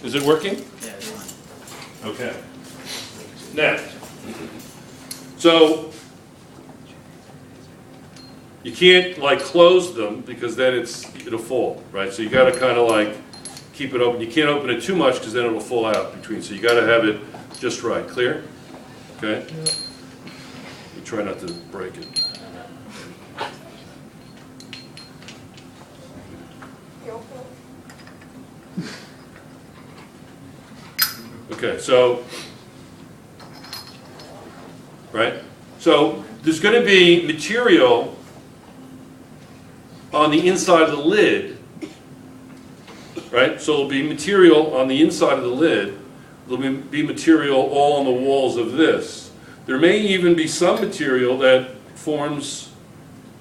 Is it working? Yeah, it's fine. Okay. Now, so you can't like close them because then it'll fall, right? So you got to kind of like keep it open. You can't open it too much because then it'll fall out between. So you got to have it just right. Clear? Okay. You try not to break it. Okay, so, right? So there's going to be material on the inside of the lid, right? So there'll be material on the inside of the lid. There'll be material all on the walls of this. There may even be some material that forms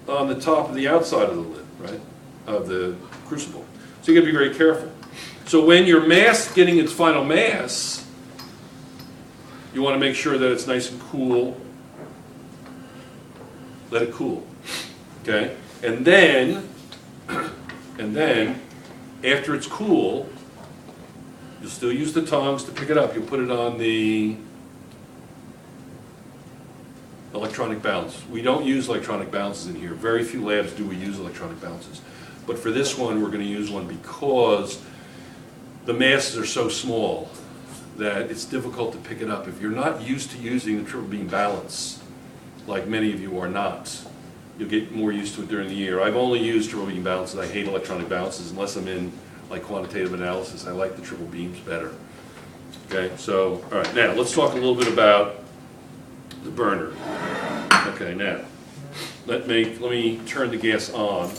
on the top of the outside of the lid, right? Of the crucible. So you got to be very careful. So when your mass getting its final mass, you want to make sure that it's nice and cool. Let it cool, okay? And then after it's cool, you'll still use the tongs to pick it up. You'll put it on the electronic balance. We don't use electronic balances in here. Very few labs do we use electronic balances. But for this one, we're going to use one because the masses are so small that it's difficult to pick it up. If you're not used to using the triple beam balance, like many of you are not, you'll get more used to it during the year. I've only used triple beam balances. I hate electronic balances unless I'm in like quantitative analysis. I like the triple beams better. Okay, so, all right, now let's talk a little bit about the burner. Okay, now, let me turn the gas on.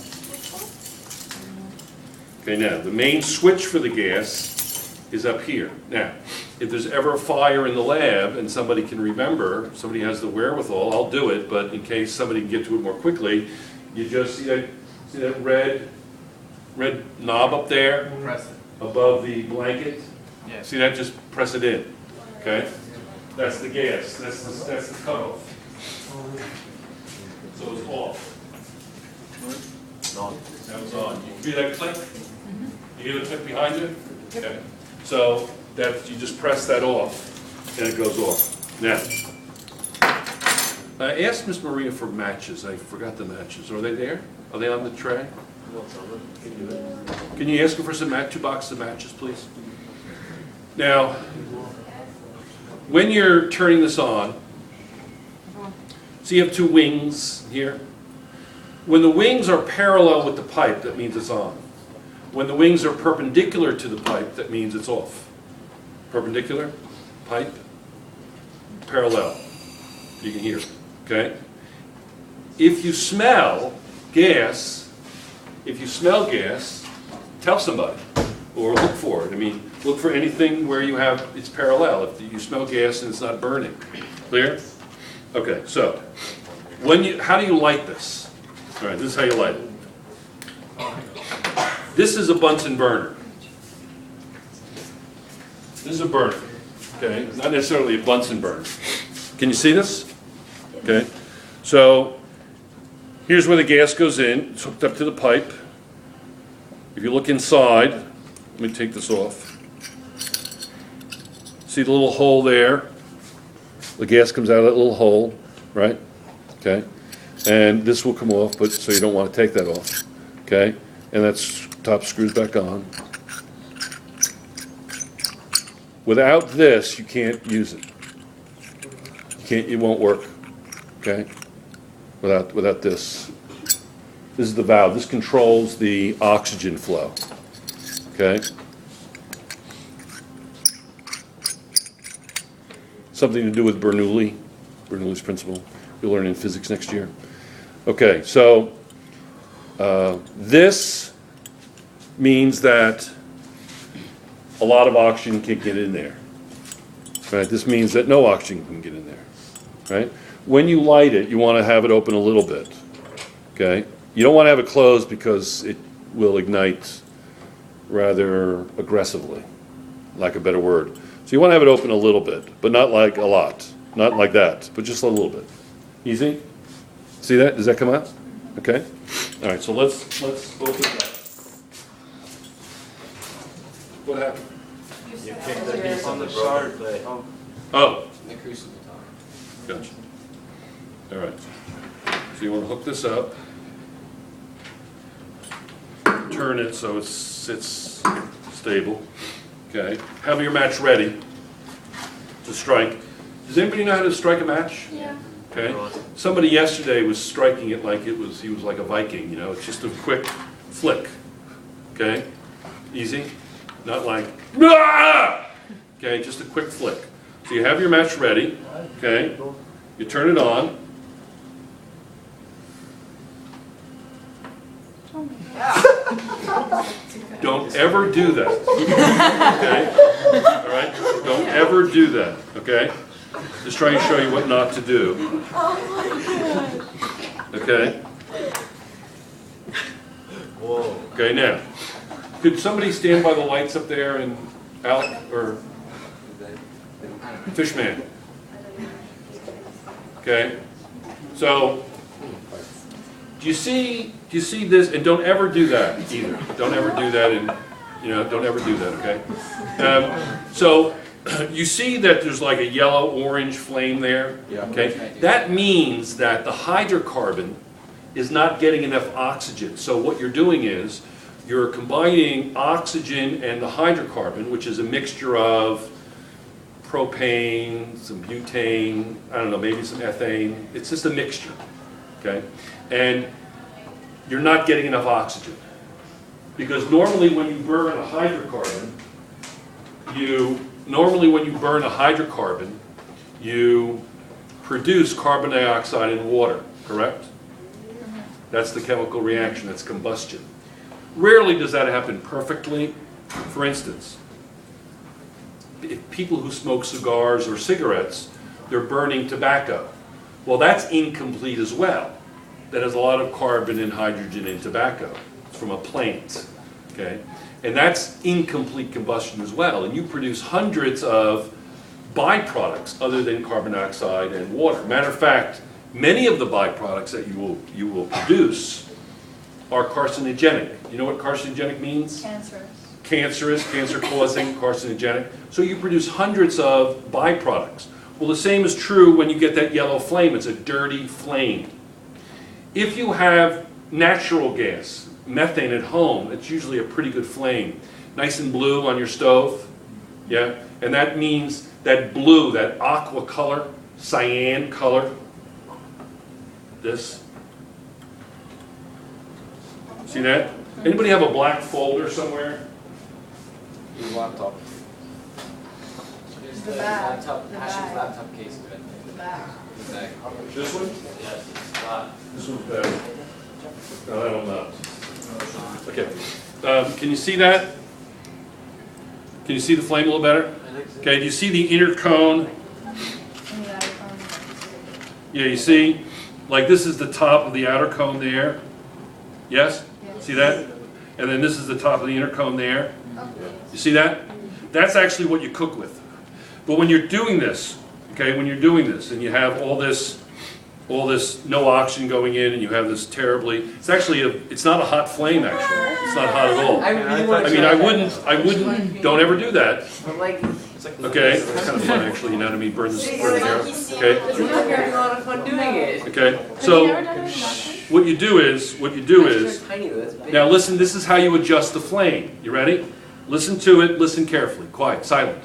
Okay, now, the main switch for the gas is up here. Now, if there's ever a fire in the lab and somebody can remember, somebody has the wherewithal, I'll do it, but in case somebody can get to it more quickly, you just see that red knob up there? Press it. Above the blanket? Yeah. See that? Just press it in, okay? That's the gas, that's the cutoff. So it's off. That was on. You feel that click? You hear the click behind you? Okay. So that you just press that off, and it goes off. Now, I asked Miss Maria for matches. I forgot the matches. Are they there? Are they on the tray? Can you ask her for some 2 boxes of matches, please? Now, when you're turning this on, so you have 2 wings here. When the wings are parallel with the pipe, that means it's on. When the wings are perpendicular to the pipe, that means it's off. Perpendicular, pipe, parallel. You can hear it, okay? If you smell gas, tell somebody or look for it. I mean, look for anything where you have, it's parallel. If you smell gas and it's not burning. Clear? Okay, so how do you light this? All right, this is how you light it. This is a Bunsen burner. This is a burner, okay? Not necessarily a Bunsen burner. Can you see this? Okay. So here's where the gas goes in. It's hooked up to the pipe. If you look inside, let me take this off. See the little hole there? The gas comes out of that little hole, right? Okay. And this will come off, but so you don't want to take that off. Okay. And that top screws back on. Without this, you can't use it. It won't work. Okay? Without this. This is the valve. This controls the oxygen flow. Okay? Something to do with Bernoulli's principle. You'll learn in physics next year. Okay, so this means that a lot of oxygen can't get in there. Right? This means that no oxygen can get in there. Right? When you light it, you want to have it open a little bit. Okay? You don't want to have it closed because it will ignite rather aggressively, lack of a better word. So you want to have it open a little bit, but not like a lot. Not like that, but just a little bit. Easy? See that? Does that come out? Okay? All right, so let's open that. What happened? You picked the piece on the side plate. Oh, The crucible top. gotcha. All right. So you want to hook this up, turn it so it sits stable. Okay. Have your match ready to strike. Does anybody know how to strike a match? Yeah. Okay. Somebody yesterday was striking it like he was like a Viking. You know, it's just a quick flick. Okay. Easy. Not like, ah! Okay, just a quick flick. So you have your match ready. Okay. You turn it on. Don't ever do that. Okay? All right? Don't ever do that. Okay? Just trying to show you what not to do. Okay? Whoa. Okay, now, could somebody stand by the lights up there and Alec or Fishman? Okay? So, do you see this? And don't ever do that either. Don't ever do that, and don't ever do that. Okay. So you see that there's like a yellow-orange flame there. Yeah. Okay. That means that the hydrocarbon is not getting enough oxygen. So what you're doing is you're combining oxygen and the hydrocarbon, which is a mixture of propane, some butane, I don't know, maybe some ethane. It's just a mixture. Okay. And you're not getting enough oxygen. Because normally when you burn a hydrocarbon, you produce carbon dioxide and water, correct? That's the chemical reaction, that's combustion. Rarely does that happen perfectly. For instance, if people who smoke cigars or cigarettes, they're burning tobacco. Well, that's incomplete as well. That has a lot of carbon and hydrogen in tobacco. It's from a plant, okay? And that's incomplete combustion as well. And you produce hundreds of byproducts other than carbon dioxide and water. Matter of fact, many of the byproducts that you will produce are carcinogenic. You know what carcinogenic means? Cancerous. Cancerous, cancer-causing, carcinogenic. So you produce hundreds of byproducts. Well, the same is true when you get that yellow flame. It's a dirty flame. If you have natural gas, methane at home, it's usually a pretty good flame. Nice and blue on your stove, yeah? And that means that blue, that aqua color, cyan color, this. See that? Anybody have a black folder somewhere? Your laptop. There's The the bag. laptop, The Ash's bag. laptop case right The back. there. The bag. This one? Yes, it's flat. This one's better. No, I don't know. Okay. Can you see that? Can you see the flame a little better? Okay, do you see the inner cone? And the outer cone. Yeah, you see? Like this is the top of the outer cone there. Yes? Yes. See that? And then this is the top of the inner cone there. Oh. You see that? That's actually what you cook with. But when you're doing this, okay, when you're doing this and you have all this no oxygen going in and you have this terribly, it's actually it's not a hot flame actually. It's not hot at all. I really want I to mean, try I wouldn't, don't ever do that. But like, Okay? It's kind of fun actually, you know what I mean? Burn this arrow. Okay? we're having a lot of fun doing it. Okay? Have you So never done it in nothing? what you do is, Tiny though, that's big. now listen, this is how you adjust the flame. You ready? Listen to it, listen carefully. Quiet, silent.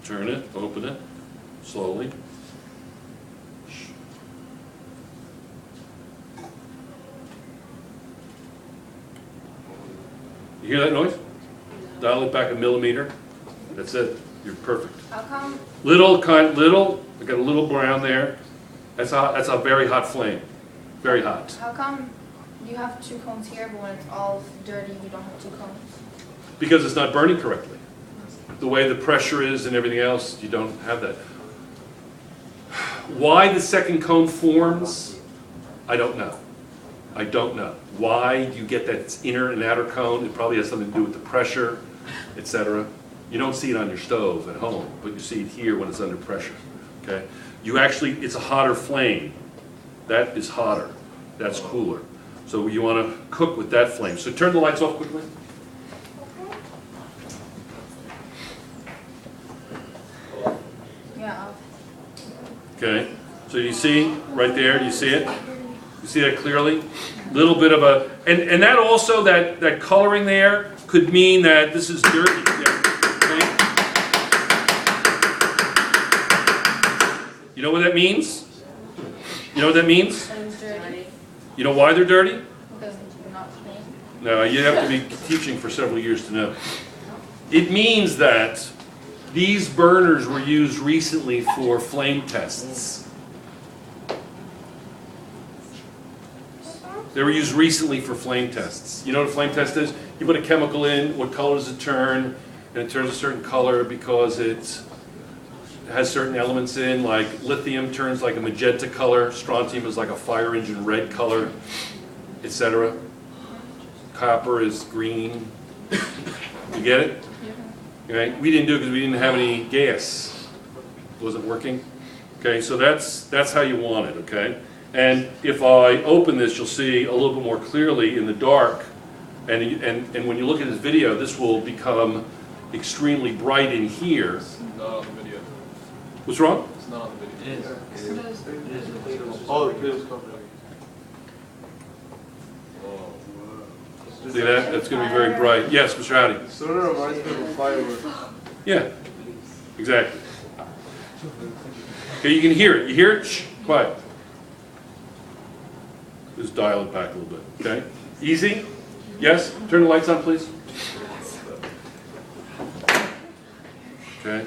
Turn it, open it, slowly. Shh. You hear that noise? Dial it back a millimeter. That's it. You're perfect. How come? Little, I got a little brown there. That's a very hot flame. Very hot. How come you have 2 cones here, but when it's all dirty, you don't have 2 cones? Because it's not burning correctly. The way the pressure is and everything else, you don't have that. Why the second cone forms, I don't know. I don't know. Why you get that inner and outer cone, it probably has something to do with the pressure, etc. You don't see it on your stove at home, but you see it here when it's under pressure. Okay? You actually, it's a hotter flame. That is hotter. That's cooler. So you want to cook with that flame. So turn the lights off quickly. Yeah. Okay, so you see right there, do you see it? You see that clearly? Little bit of a, and that also, that coloring there could mean that this is dirty. Yeah. Okay. You know what that means? You know what that means? That is dirty. You know why they're dirty? Because you're not clean. No, you have to be teaching for several years to know. It means that these burners were used recently for flame tests. They were used recently for flame tests. You know what a flame test is? You put a chemical in, what color does it turn? And it turns a certain color because it has certain elements in, like lithium turns like a magenta color, strontium is like a fire engine red color, etc. Copper is green. You get it? Okay. We didn't do it because we didn't have any gas. It wasn't working. Okay, so that's how you want it, okay? And if I open this, you'll see a little bit more clearly in the dark. And when you look at this video, this will become extremely bright in here. It's not on the video. What's wrong? It's not on the video. Oh, it is covered. See that? That's going to be very bright. Yes, Mr. Howdy. Sort of reminds me of a firework. Yeah, exactly. Okay, you can hear it. You hear it? Shh, quiet. Just dial it back a little bit, okay? Easy? Yes? Turn the lights on, please. Okay.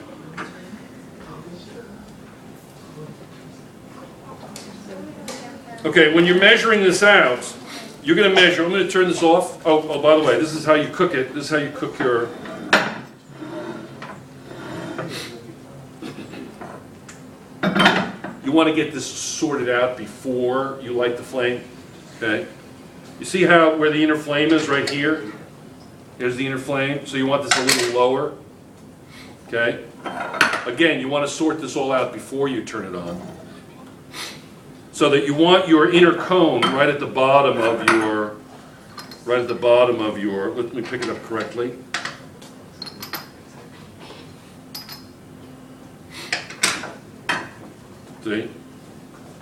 Okay, when you're measuring this out, you're going to measure. I'm going to turn this off. Oh, by the way, this is how you cook it. This is how you cook your... You want to get this sorted out before you light the flame. Okay. You see how where the inner flame is right here? Here's the inner flame. So you want this a little lower. Okay. Again, you want to sort this all out before you turn it on. So that you want your inner cone right at the bottom of your, let me pick it up correctly. See?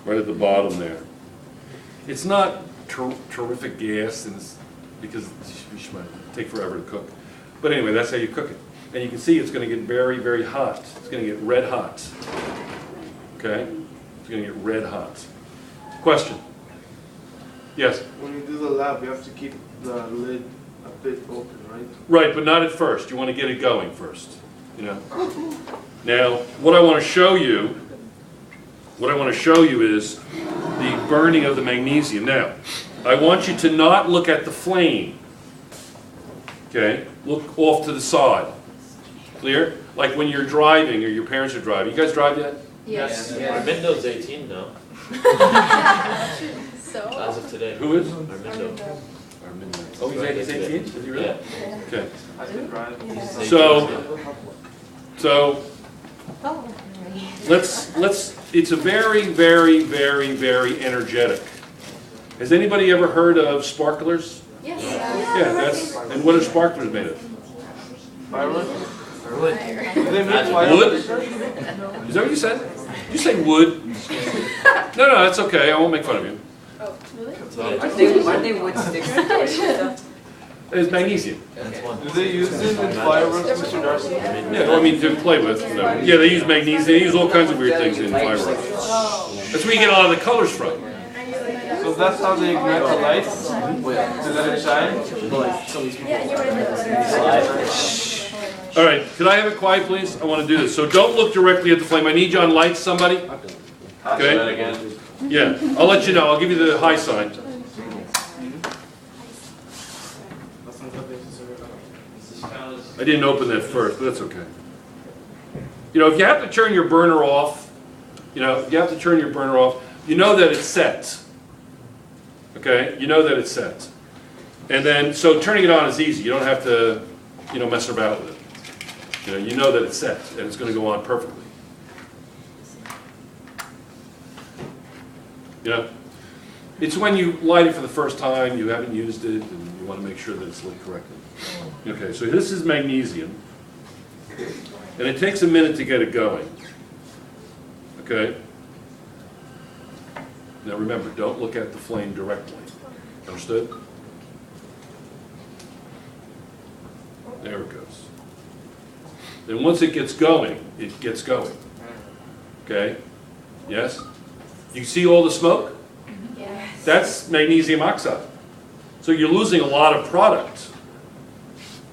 Right at the bottom there. It's not terrific gas and it's, because it might take forever to cook. But anyway, that's how you cook it. And you can see it's going to get very, very hot. It's going to get red hot. Okay? It's going to get red hot. Question? Yes? When you do the lab, you have to keep the lid a bit open, right? Right, but not at first. You want to get it going first. You know? Now, what I want to show you is the burning of the magnesium. Now, I want you to not look at the flame. Okay? Look off to the side. Clear? Like when you're driving or your parents are driving. You guys drive yet? Yes. Armindo's 18 now, So? as of today. Who is? Armindo. Oh, he's 18? Is he really? Yeah. Okay. I can drive. So let's, it's a very, very, very, very energetic. Has anybody ever heard of sparklers? Yes. Yeah, that's, and what are sparklers made of? Firewood? Wood. Do they make Wood? firewood? Is that what you said? Did you say wood? No, that's okay. I won't make fun of you. Oh, really? Aren't they wood sticks? It's magnesium. That's one. Do they use it in fireworks, Mr. Darcy? Yeah, I mean, to play with. Whatever. Yeah, they use magnesium. They use all kinds of weird things in fireworks. That's where you get a lot of the colors from. So that's how they ignite the lights? To let it shine? Yeah, you're right. All right, could I have it quiet, please? I want to do this. So don't look directly at the flame. I need you on lights, somebody. Okay? Again. Yeah, I'll let you know. I'll give you the high sign. I didn't open that first, but that's okay. You know, if you have to turn your burner off, you know that it's set. Okay? You know that it's set. And then, so turning it on is easy. You don't have to, mess about with it. You know that it's set, and it's going to go on perfectly. It's when you light it for the first time, you haven't used it, and you want to make sure that it's lit correctly. Okay, so this is magnesium, and it takes a minute to get it going. Okay? Now remember, don't look at the flame directly. Understood? There it goes. Then once it gets going, it gets going. Okay? Yes? You see all the smoke? Yes. That's magnesium oxide. So you're losing a lot of product.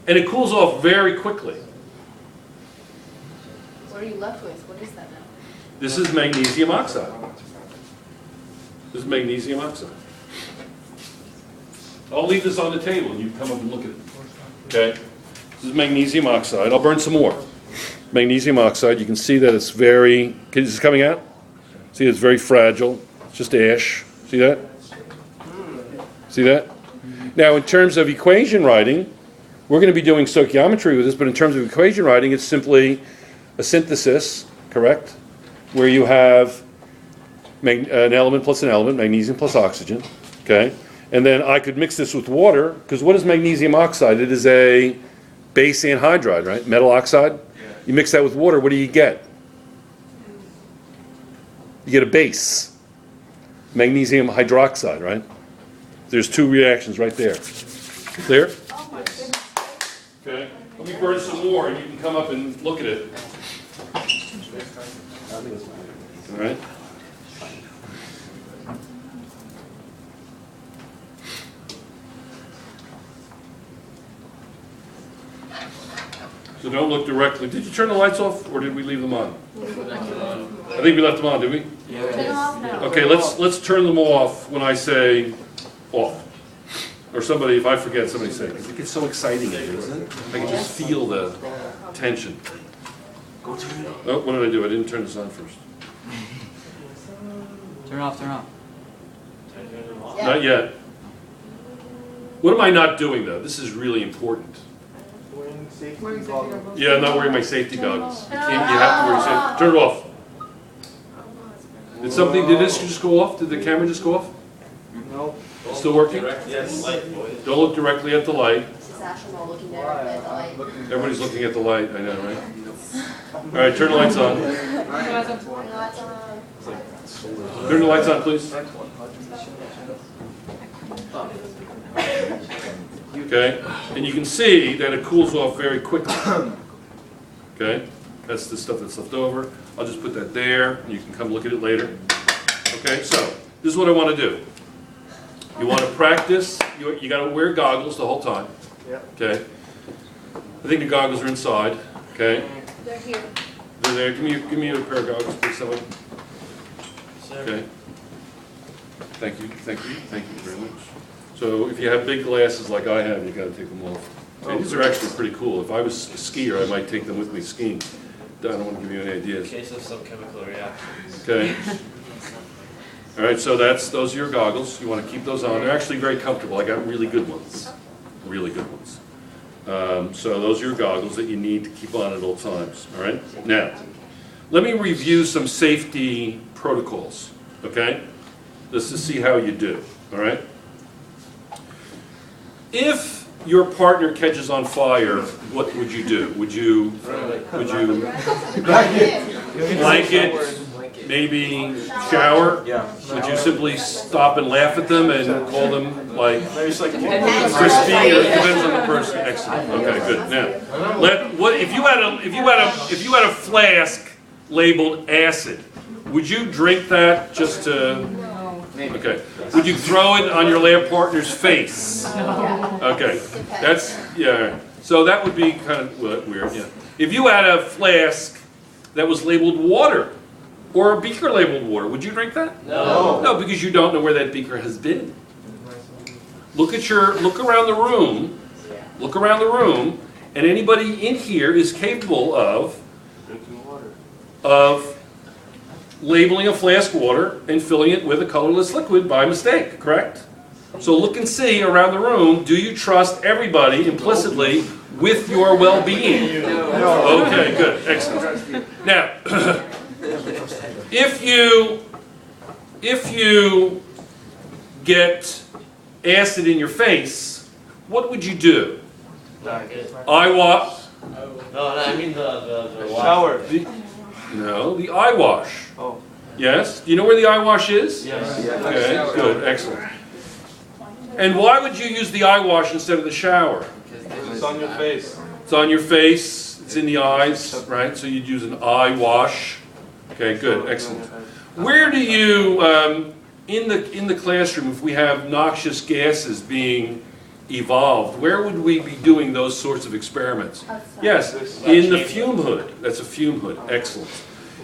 And it cools off very quickly. What are you left with? What is that now? This is magnesium oxide. This is magnesium oxide. I'll leave this on the table and you come up and look at it. Okay? This is magnesium oxide. I'll burn some more. Magnesium oxide, you can see that it's very, is this coming out? See, it's very fragile. It's just ash. See that? See that? Now, in terms of equation writing, we're going to be doing stoichiometry with this, but in terms of equation writing, it's simply a synthesis, correct? Where you have an element plus an element, magnesium plus oxygen, okay? And then I could mix this with water, because what is magnesium oxide? It is a base anhydride, right? Metal oxide. You mix that with water, what do you get? You get a base. Magnesium hydroxide, right? There's two reactions right there. Clear? Oh my goodness. Okay. Let me burn some more and you can come up and look at it. All right. So don't look directly. Did you turn the lights off or did we leave them on? I think we left them on, did we? Turn them off now. Okay, let's turn them off when I say off. Or somebody, if I forget, somebody say. It gets so exciting in here, isn't it? I can just feel the tension. Oh, what did I do? I didn't turn this on first. Turn it off, turn it off. Not yet. What am I not doing though? This is really important. Wearing safety goggles. Yeah, I'm not wearing my safety goggles. You can't, you have to wear safety. Turn it off. Did this just go off? Did the camera just go off? No. Still working? Yes. Don't look directly at the light. This is Ashley looking there at the light. Everybody's looking at the light, I know, right? All right, turn the lights on. Turn the lights on, please. Okay, and you can see that it cools off very quickly. Okay, that's the stuff that's left over. I'll just put that there, and you can come look at it later. Okay, so this is what I want to do. You want to practice. You got to wear goggles the whole time. Yeah. Okay. I think the goggles are inside. Okay. They're here. They're there. Give me a pair of goggles, please, someone. Okay. Thank you. Thank you. Thank you very much. So if you have big glasses like I have, you got to take them off. And these are actually pretty cool. If I was a skier, I might take them with me skiing. I don't want to give you any ideas. In case of some chemical reaction. Okay. All right, so those are your goggles. You want to keep those on. They're actually very comfortable. I got really good ones. Really good ones. So those are your goggles that you need to keep on at all times. All right? Now, let me review some safety protocols. Okay? Just to see how you do. All right? If your partner catches on fire, what would you do? Would you blanket? Maybe shower? Yeah. Would you simply stop and laugh at them and call them like crispy, or it depends on the person? Excellent. Okay, good. Now, if you had a flask labeled acid, would you drink that just to? Okay. Would you throw it on your lab partner's face? Okay. That's yeah. So that would be kind of weird. Yeah. If you had a flask that was labeled water, or a beaker labeled water, would you drink that? No. No, because you don't know where that beaker has been. Look around the room. Look around the room, and anybody in here is capable of labeling a flask water and filling it with a colorless liquid by mistake, correct? So look and see around the room, do you trust everybody implicitly with your well-being? No. Okay, good, excellent. Now, if you get acid in your face, what would you do? Eye wash? No, I mean the Shower. No, the eye wash. Oh. Yes? Do you know where the eye wash is? Yes. Okay, good, excellent. And why would you use the eye wash instead of the shower? It's on your face. It's on your face, it's in the eyes, right? So you'd use an eye wash. Okay, good, excellent. Where do you, in the classroom, if we have noxious gases being evolved, where would we be doing those sorts of experiments? Yes, in the fume hood. That's a fume hood, excellent.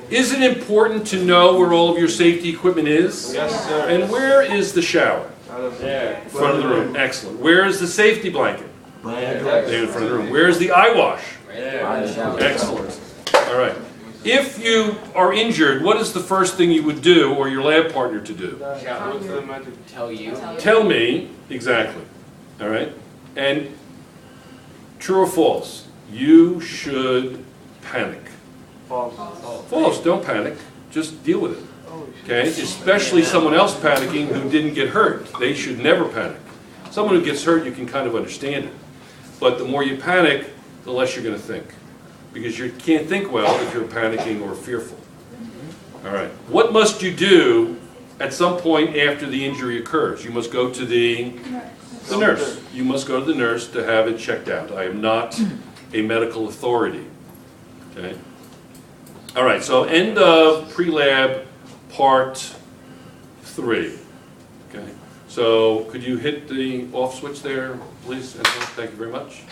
Is it important to know where all of your safety equipment is? Yes, sir. And where is the shower? There. Front of the room, excellent. Where is the safety blanket? There in front of the room. Where is the eye wash? There. Excellent. All right. If you are injured, what is the first thing you would do, or your lab partner to do? What's the magic? Tell you. Tell me exactly. All right. And true or false? You should panic. False. False. Don't panic. Just deal with it. Okay. Especially someone else panicking who didn't get hurt. They should never panic. Someone who gets hurt, you can kind of understand it. But the more you panic, the less you're going to think. Because you can't think well if you're panicking or fearful. All right. What must you do at some point after the injury occurs? You must go to the nurse. You must go to the nurse to have it checked out. I am not a medical authority. Okay. All right. So end of pre-lab part 3. Okay. So could you hit the off switch there, please? Thank you very much.